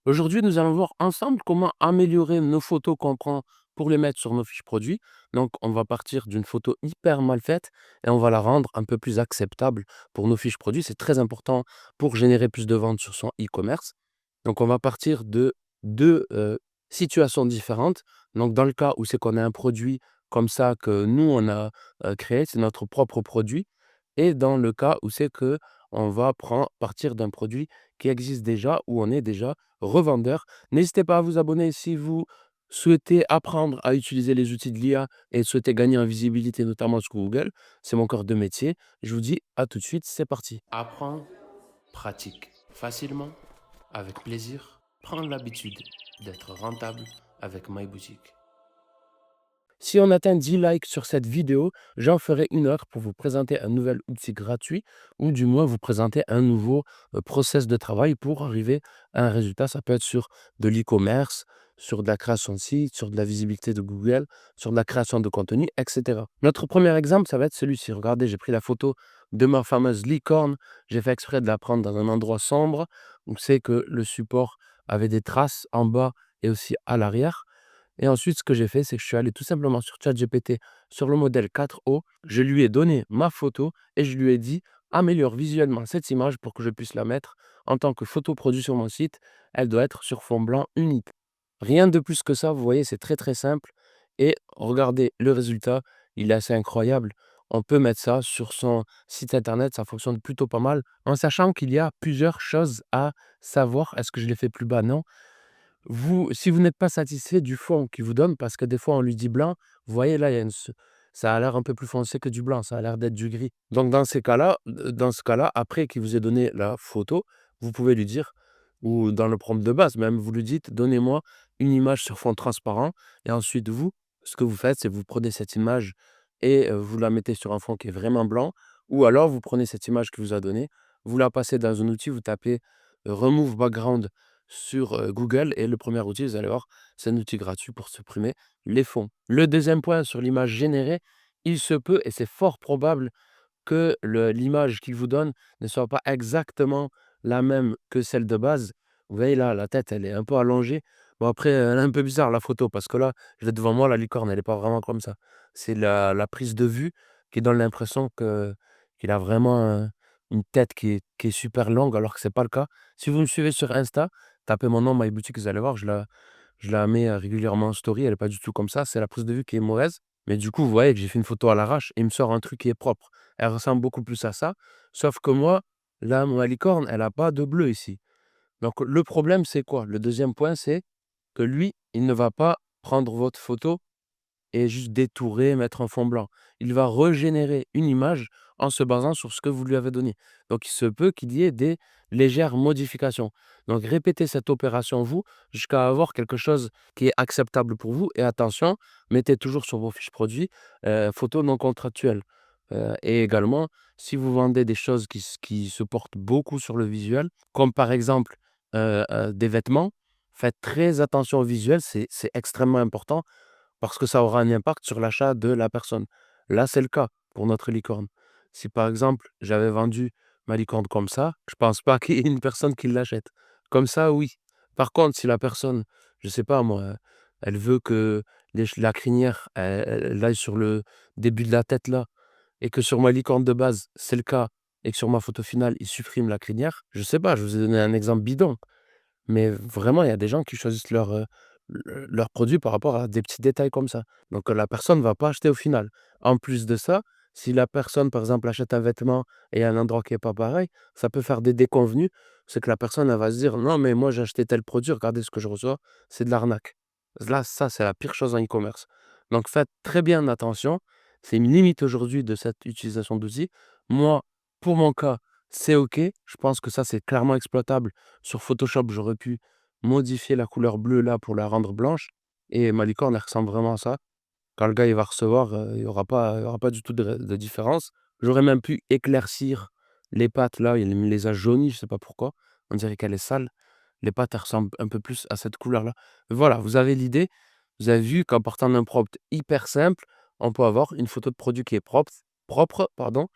Aujourd'hui, nous allons voir ensemble comment améliorer nos photos qu'on prend pour les mettre sur nos fiches produits. Donc, on va partir d'une photo hyper mal faite et on va la rendre un peu plus acceptable pour nos fiches produits. C'est très important pour générer plus de ventes sur son e-commerce. Donc, on va partir de deux situations différentes. Donc, dans le cas où c'est qu'on a un produit comme ça que nous, on a créé, c'est notre propre produit. Et dans le cas où c'est que on va partir d'un produit qui existe déjà, où on est déjà revendeur. N'hésitez pas à vous abonner si vous souhaitez apprendre à utiliser les outils de l'IA et souhaitez gagner en visibilité, notamment sur Google. C'est mon cœur de métier. Je vous dis à tout de suite, c'est parti. Apprendre, pratique facilement, avec plaisir, prendre l'habitude d'être rentable avec MyBoutique. Si on atteint 10 likes sur cette vidéo, j'en ferai une autre pour vous présenter un nouvel outil gratuit ou du moins vous présenter un nouveau process de travail pour arriver à un résultat. Ça peut être sur de l'e-commerce, sur de la création de site, sur de la visibilité de Google, sur de la création de contenu, etc. Notre premier exemple, ça va être celui-ci. Regardez, j'ai pris la photo de ma fameuse licorne. J'ai fait exprès de la prendre dans un endroit sombre où c'est que le support avait des traces en bas et aussi à l'arrière. Et ensuite, ce que j'ai fait, c'est que je suis allé tout simplement sur ChatGPT, sur le modèle 4O. Je lui ai donné ma photo et je lui ai dit: «Améliore visuellement cette image pour que je puisse la mettre en tant que photo produit sur mon site. Elle doit être sur fond blanc unique». Rien de plus que ça, vous voyez, c'est très, très simple et regardez le résultat, il est assez incroyable. On peut mettre ça sur son site internet, ça fonctionne plutôt pas mal, en sachant qu'il y a plusieurs choses à savoir. Est-ce que je l'ai fait plus bas? Non. Si vous n'êtes pas satisfait du fond qu'il vous donne, parce que des fois on lui dit blanc, vous voyez là, il y a ça a l'air un peu plus foncé que du blanc, ça a l'air d'être du gris. Donc dans ce cas-là, après qu'il vous ait donné la photo, vous pouvez lui dire, ou dans le prompt de base même, vous lui dites: «Donnez-moi une image sur fond transparent» et ensuite vous, ce que vous faites, c'est que vous prenez cette image et vous la mettez sur un fond qui est vraiment blanc ou alors vous prenez cette image qu'il vous a donnée, vous la passez dans un outil, vous tapez, «remove background» sur Google et le premier outil, vous allez voir, c'est un outil gratuit pour supprimer les fonds. Le deuxième point sur l'image générée, il se peut et c'est fort probable que l'image qu'il vous donne ne soit pas exactement la même que celle de base. Vous voyez là, la tête, elle est un peu allongée. Bon après, elle est un peu bizarre la photo parce que là, je l'ai devant moi, la licorne, elle est pas vraiment comme ça. C'est la prise de vue qui donne l'impression qu'il a vraiment une tête qui est super longue alors que c'est pas le cas. Si vous me suivez sur Insta, tapez mon nom, MyBoutique, vous allez voir, je la mets régulièrement en story, elle est pas du tout comme ça. C'est la prise de vue qui est mauvaise. Mais du coup, vous voyez que j'ai fait une photo à l'arrache et il me sort un truc qui est propre. Elle ressemble beaucoup plus à ça, sauf que moi, là, ma licorne, elle a pas de bleu ici. Donc le problème, c'est quoi? Le deuxième point, c'est que lui, il ne va pas prendre votre photo et juste détourer, mettre un fond blanc. Il va régénérer une image en se basant sur ce que vous lui avez donné. Donc il se peut qu'il y ait des légères modifications. Donc répétez cette opération vous, jusqu'à avoir quelque chose qui est acceptable pour vous et attention, mettez toujours sur vos fiches produits, photos non contractuelles. Et également, si vous vendez des choses qui se portent beaucoup sur le visuel, comme par exemple, des vêtements, faites très attention au visuel, c'est extrêmement important parce que ça aura un impact sur l'achat de la personne. Là, c'est le cas pour notre licorne. Si par exemple, j'avais vendu ma licorne comme ça, je pense pas qu'il y ait une personne qui l'achète. Comme ça, oui. Par contre, si la personne, je sais pas moi, elle veut que la crinière, elle aille sur le début de la tête là, et que sur ma licorne de base, c'est le cas, et que sur ma photo finale, il supprime la crinière, je sais pas, je vous ai donné un exemple bidon. Mais vraiment, il y a des gens qui choisissent leurs produits par rapport à des petits détails comme ça. Donc, la personne ne va pas acheter au final. En plus de ça, si la personne, par exemple, achète un vêtement et il y a un endroit qui est pas pareil, ça peut faire des déconvenues. C'est que la personne, elle va se dire: «Non, mais moi, j'ai acheté tel produit, regardez ce que je reçois, c'est de l'arnaque». Là, ça, c'est la pire chose en e-commerce. Donc faites très bien attention. C'est une limite aujourd'hui de cette utilisation d'outils. Moi, pour mon cas, c'est OK. Je pense que ça, c'est clairement exploitable sur Photoshop, j'aurais pu modifier la couleur bleue là pour la rendre blanche et ma licorne, elle ressemble vraiment à ça. Quand le gars, il va recevoir, il y aura pas du tout de différence. J'aurais même pu éclaircir les pattes là, il me les a jaunies, je sais pas pourquoi. On dirait qu'elle est sale. Les pattes, elles ressemblent un peu plus à cette couleur-là. Voilà, vous avez l'idée. Vous avez vu qu'en partant d'un prompt hyper simple, on peut avoir une photo de produit qui est propre, pardon,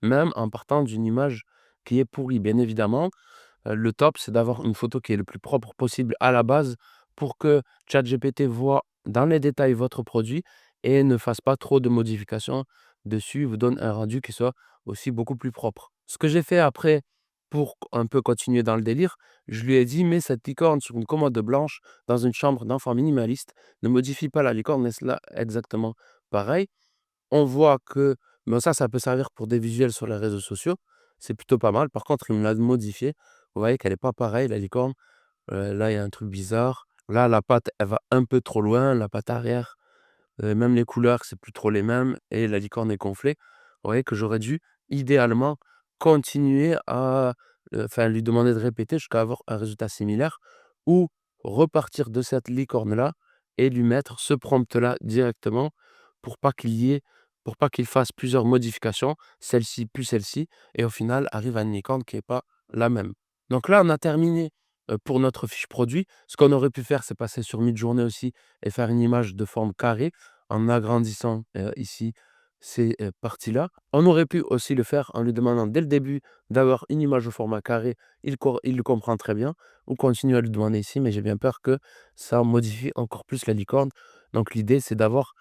même en partant d'une image qui est pourrie. Bien évidemment, le top, c'est d'avoir une photo qui est le plus propre possible à la base pour que ChatGPT voit dans les détails votre produit et ne fasse pas trop de modifications dessus, vous donne un rendu qui soit aussi beaucoup plus propre. Ce que j'ai fait après pour un peu continuer dans le délire, je lui ai dit: «Mets cette licorne sur une commode blanche dans une chambre d'enfant minimaliste. Ne modifie pas la licorne, laisse-la exactement pareil». On voit que bon ça peut servir pour des visuels sur les réseaux sociaux, c'est plutôt pas mal. Par contre, il me l'a modifié. Vous voyez qu'elle est pas pareille la licorne, là, il y a un truc bizarre. Là, la patte, elle va un peu trop loin, la patte arrière, même les couleurs, c'est plus trop les mêmes et la licorne est gonflée. Vous voyez que j'aurais dû idéalement continuer à, enfin lui demander de répéter jusqu'à avoir un résultat similaire ou repartir de cette licorne-là et lui mettre ce prompt-là directement pour pas qu'il y ait pour pas qu'il fasse plusieurs modifications, celle-ci plus celle-ci et au final arrive à une licorne qui est pas la même. Donc là, on a terminé, pour notre fiche produit. Ce qu'on aurait pu faire, c'est passer sur Midjourney aussi et faire une image de forme carrée en agrandissant, ici ces, parties-là. On aurait pu aussi le faire en lui demandant dès le début d'avoir une image au format carré, il le comprend très bien, ou continuer à lui demander ici, mais j'ai bien peur que ça modifie encore plus la licorne. Donc l'idée, c'est d'avoir,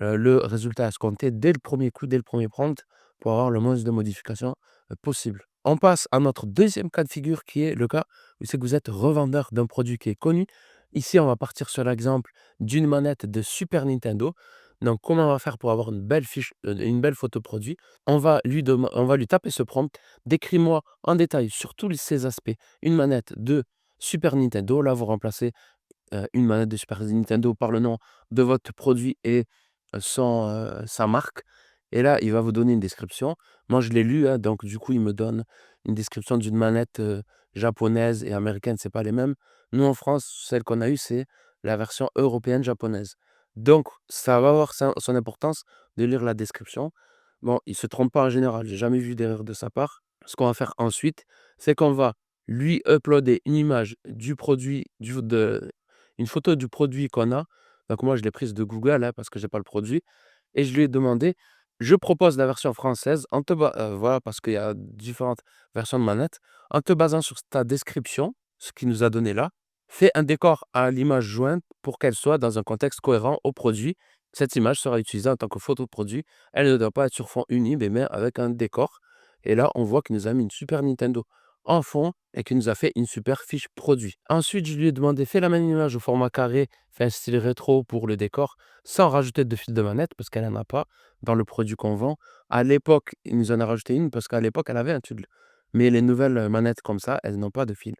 le résultat escompté dès le premier coup, dès le premier prompt, pour avoir le moins de modifications, possible. On passe à notre deuxième cas de figure qui est le cas où c'est que vous êtes revendeur d'un produit qui est connu. Ici, on va partir sur l'exemple d'une manette de Super Nintendo. Donc, comment on va faire pour avoir une belle fiche, une belle photo produit? On va lui taper ce prompt: «Décris-moi en détail sur tous ces aspects une manette de Super Nintendo». Là, vous remplacez une manette de Super Nintendo par le nom de votre produit et sa marque et là, il va vous donner une description. Moi, je l'ai lu, hein, donc du coup, il me donne une description d'une manette, japonaise et américaine, c'est pas les mêmes. Nous, en France, celle qu'on a eue, c'est la version européenne japonaise. Donc ça va avoir son importance de lire la description. Bon, il se trompe pas en général, j'ai jamais vu d'erreur de sa part. Ce qu'on va faire ensuite, c'est qu'on va lui uploader une image du produit, une photo du produit qu'on a. Donc moi, je l'ai prise de Google, hein, parce que j'ai pas le produit et je lui ai demandé: «Je propose la version française en te ba» voilà, parce qu'il y a différentes versions de manettes. «En te basant sur ta description», ce qu'il nous a donné là, «fais un décor à l'image jointe pour qu'elle soit dans un contexte cohérent au produit. Cette image sera utilisée en tant que photo de produit. Elle ne doit pas être sur fond uni, mais bien avec un décor». Et là, on voit qu'il nous a mis une Super Nintendo en fond et qu'il nous a fait une super fiche produit. Ensuite, je lui ai demandé: «Fais la même image au format carré, fais un style rétro pour le décor, sans rajouter de fil de manette», parce qu'elle en a pas dans le produit qu'on vend. À l'époque, il nous en a rajouté une parce qu'à l'époque, elle avait un tulle. Mais les nouvelles, manettes comme ça, elles n'ont pas de fil.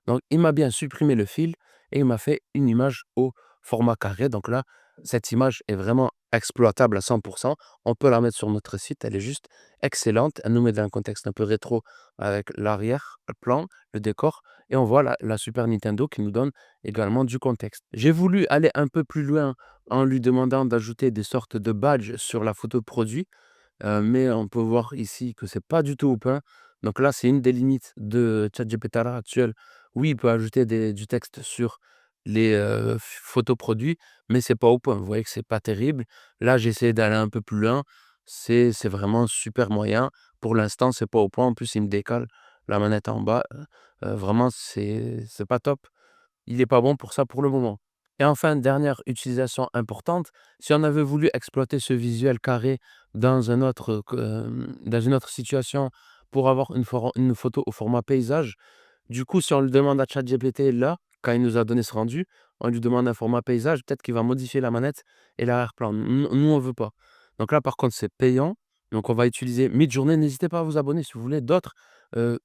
Donc il m'a bien supprimé le fil et il m'a fait une image au format carré. Donc là, cette image est vraiment exploitable à 100. On peut la mettre sur notre site, elle est juste excellente. Elle nous met dans un contexte un peu rétro avec l'arrière-plan, le décor et on voit la Super Nintendo qui nous donne également du contexte. J'ai voulu aller un peu plus loin en lui demandant d'ajouter des sortes de badges sur la photo de produit, mais on peut voir ici que c'est pas du tout open. Donc là, c'est une des limites de ChatGPT à l'heure actuelle. Oui, il peut ajouter du texte sur les, photos produits, mais c'est pas open. Vous voyez que c'est pas terrible. Là, j'ai essayé d'aller un peu plus loin. C'est vraiment super moyen. Pour l'instant, c'est pas au point. En plus, il me décale la manette en bas. Vraiment, c'est pas top. Il est pas bon pour ça pour le moment. Et enfin, dernière utilisation importante, si on avait voulu exploiter ce visuel carré dans dans une autre situation pour avoir une photo au format paysage, du coup, si on lui demande à ChatGPT là, quand il nous a donné ce rendu, on lui demande un format paysage, peut-être qu'il va modifier la manette et l'arrière-plan. Nous, on veut pas. Donc là, par contre, c'est payant. Donc on va utiliser Midjourney. N'hésitez pas à vous abonner si vous voulez d'autres,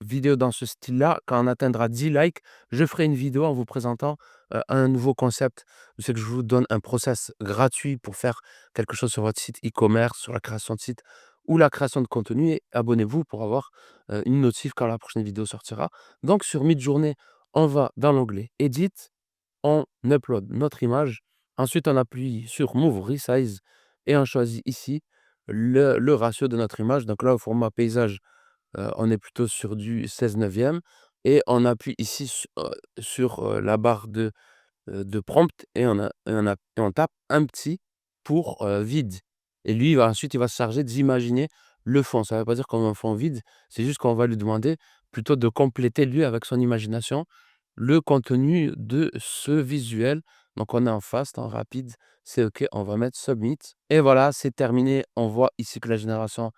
vidéos dans ce style-là. Quand on atteindra 10 likes, je ferai une vidéo en vous présentant, un nouveau concept. C'est que je vous donne un process gratuit pour faire quelque chose sur votre site e-commerce, sur la création de site ou la création de contenu et abonnez-vous pour avoir, une notif quand la prochaine vidéo sortira. Donc sur Midjourney, on va dans l'onglet Edit, on upload notre image. Ensuite, on appuie sur Move Resize et on choisit ici le ratio de notre image. Donc là, au format paysage, on est plutôt sur du 16/9 et on appuie ici sur, la barre de prompt et on tape un petit pour, vide et lui, il va se charger d'imaginer le fond. Ça ne veut pas dire qu'on a un fond vide, c'est juste qu'on va lui demander plutôt de compléter lui avec son imagination le contenu de ce visuel. Donc on est en fast, en rapide, c'est OK, on va mettre submit et voilà, c'est terminé. On voit ici que la génération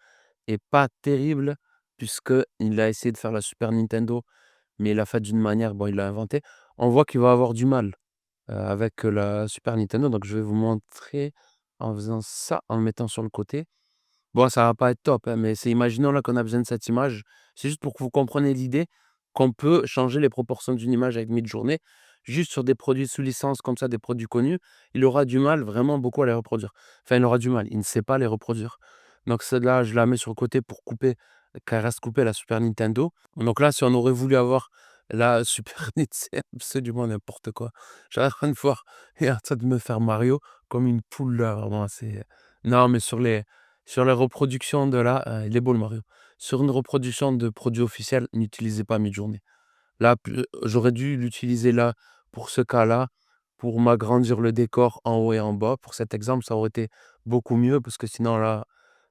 est pas terrible puisqu'il a essayé de faire la Super Nintendo, mais il l'a fait d'une manière, bon, il l'a inventé. On voit qu'il va avoir du mal, avec, la Super Nintendo. Donc je vais vous montrer en faisant ça, en le mettant sur le côté. Bon, ça va pas être top, hein, mais c'est imaginons là qu'on a besoin de cette image. C'est juste pour que vous compreniez l'idée qu'on peut changer les proportions d'une image avec Midjourney, juste sur des produits sous licence comme ça, des produits connus. Il aura du mal vraiment beaucoup à les reproduire. Enfin, il aura du mal, il ne sait pas les reproduire. Donc celle-là, je la mets sur le côté pour couper, qu'elle reste coupée la Super Nintendo. Donc là, si on aurait voulu avoir la Super NES, c'est absolument n'importe quoi. J'arrête pas de voir et en train de me faire Mario comme une poule là, vraiment, c'est non, mais sur les reproductions de là, il est beau le Mario. Sur une reproduction de produits officiels, n'utilisez pas Midjourney. Là, j'aurais dû l'utiliser là, pour ce cas-là, pour m'agrandir le décor en haut et en bas. Pour cet exemple, ça aurait été beaucoup mieux parce que sinon là,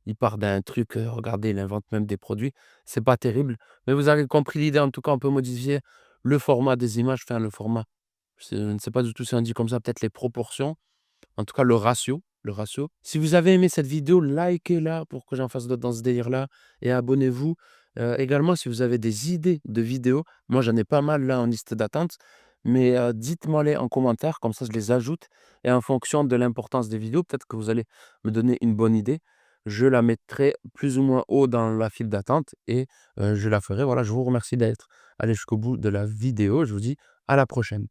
il part d'un truc, regardez, il invente même des produits. C'est pas terrible, mais vous avez compris l'idée. En tout cas, on peut modifier le format des images, enfin le format, je ne sais pas du tout si on dit comme ça, peut-être les proportions. En tout cas, le ratio. Si vous avez aimé cette vidéo, likez-la pour que j'en fasse d'autres dans ce délire-là et abonnez-vous. Également, si vous avez des idées de vidéos, moi j'en ai pas mal là en liste d'attente, mais dites-moi les en commentaire, comme ça je les ajoute et en fonction de l'importance des vidéos, peut-être que vous allez me donner une bonne idée. Je la mettrai plus ou moins haut dans la file d'attente et je la ferai. Voilà, je vous remercie d'être allé jusqu'au bout de la vidéo. Je vous dis à la prochaine.